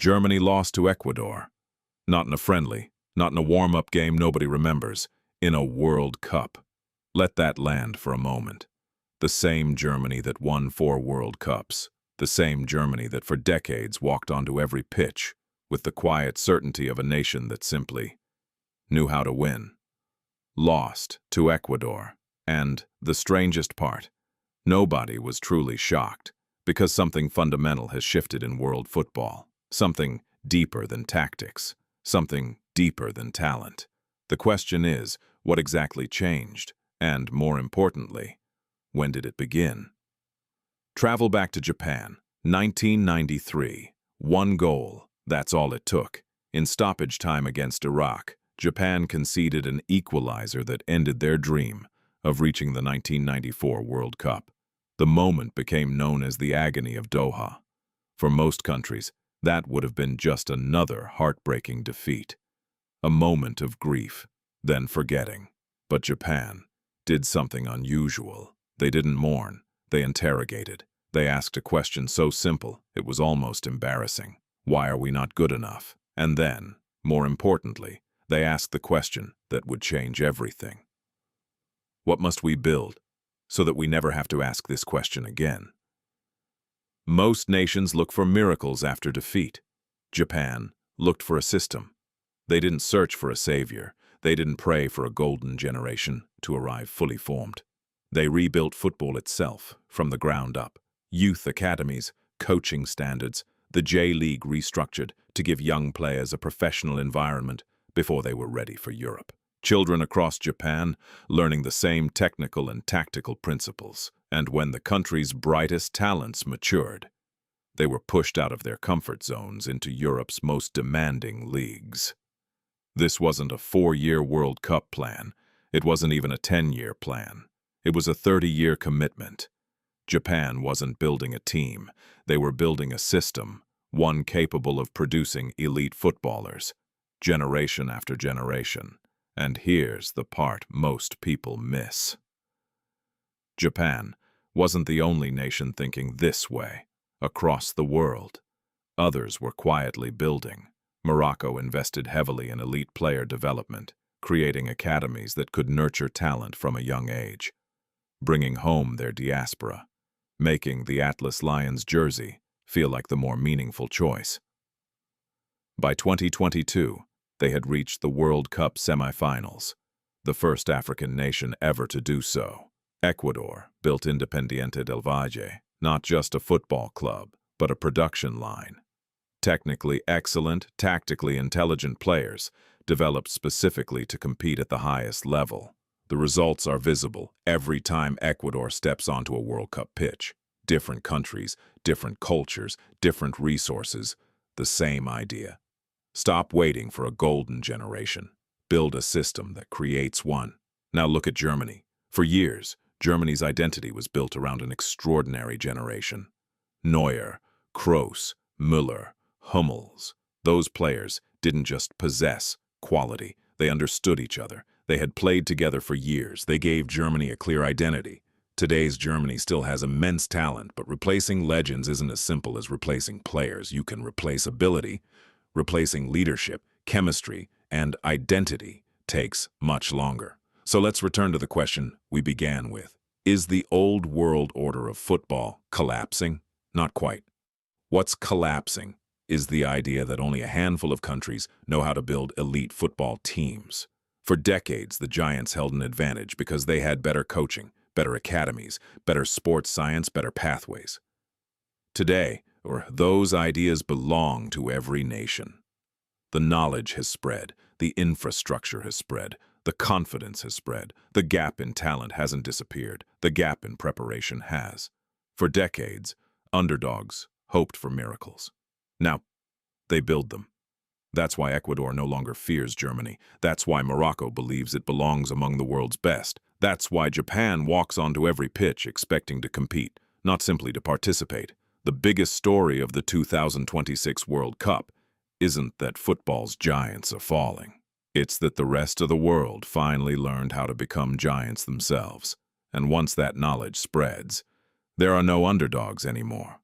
Germany lost to Ecuador. Not in a friendly, not in a warm-up game nobody remembers, in a World Cup. Let that land for a moment. The same Germany that won 4 World Cups. The same Germany that for decades walked onto every pitch with the quiet certainty of a nation that simply knew how to win. Lost to Ecuador. And, the strangest part, nobody was truly shocked, because something fundamental has shifted in world football. Something deeper than tactics. Something deeper than talent. The question is, what exactly changed? And, more importantly, when did it begin? Travel back to Japan, 1993. 1 goal, that's all it took. In stoppage time against Iraq, Japan conceded an equalizer that ended their dream of reaching the 1994 World Cup. The moment became known as the agony of Doha. For most countries, that would have been just another heartbreaking defeat. A moment of grief, then forgetting. But Japan did something unusual. They didn't mourn, they interrogated. They asked a question so simple, it was almost embarrassing. Why are we not good enough? And then, more importantly, they asked the question that would change everything. What must we build so that we never have to ask this question again? Most nations look for miracles after defeat. Japan looked for a system. They didn't search for a savior. They didn't pray for a golden generation to arrive fully formed. They rebuilt football itself from the ground up. Youth academies, coaching standards, the J-League restructured to give young players a professional environment before they were ready for Europe. Children across Japan learning the same technical and tactical principles, and when the country's brightest talents matured, they were pushed out of their comfort zones into Europe's most demanding leagues. This wasn't a 4-year World Cup plan. It wasn't even a 10-year plan. It was a 30-year commitment. Japan wasn't building a team. They were building a system, one capable of producing elite footballers, generation after generation. And here's the part most people miss. Japan wasn't the only nation thinking this way. Across the world, others were quietly building. Morocco invested heavily in elite player development, creating academies that could nurture talent from a young age, bringing home their diaspora, making the Atlas Lions jersey feel like the more meaningful choice. By 2022, they had reached the World Cup semifinals, the first African nation ever to do so. Ecuador built Independiente del Valle, not just a football club, but a production line. Technically excellent, tactically intelligent players, developed specifically to compete at the highest level. The results are visible every time Ecuador steps onto a World Cup pitch. Different countries, different cultures, different resources, the same idea. Stop waiting for a golden generation. Build a system that creates one. Now look at Germany. For years, Germany's identity was built around an extraordinary generation. Neuer, Kroos, Müller, Hummels. Those players didn't just possess quality. They understood each other. They had played together for years. They gave Germany a clear identity. Today's Germany still has immense talent, but replacing legends isn't as simple as replacing players. You can replace ability. Replacing leadership, chemistry, and identity takes much longer. So let's return to the question we began with. Is the old world order of football collapsing? Not quite. What's collapsing is the idea that only a handful of countries know how to build elite football teams. For decades, the Giants held an advantage because they had better coaching, better academies, better sports science, better pathways. Today, those ideas belong to every nation. The knowledge has spread, the infrastructure has spread, the confidence has spread, the gap in talent hasn't disappeared, the gap in preparation has. For decades, underdogs hoped for miracles. Now, they build them. That's why Ecuador no longer fears Germany. That's why Morocco believes it belongs among the world's best. That's why Japan walks onto every pitch expecting to compete, not simply to participate. The biggest story of the 2026 World Cup isn't that football's giants are falling. It's that the rest of the world finally learned how to become giants themselves. And once that knowledge spreads, there are no underdogs anymore.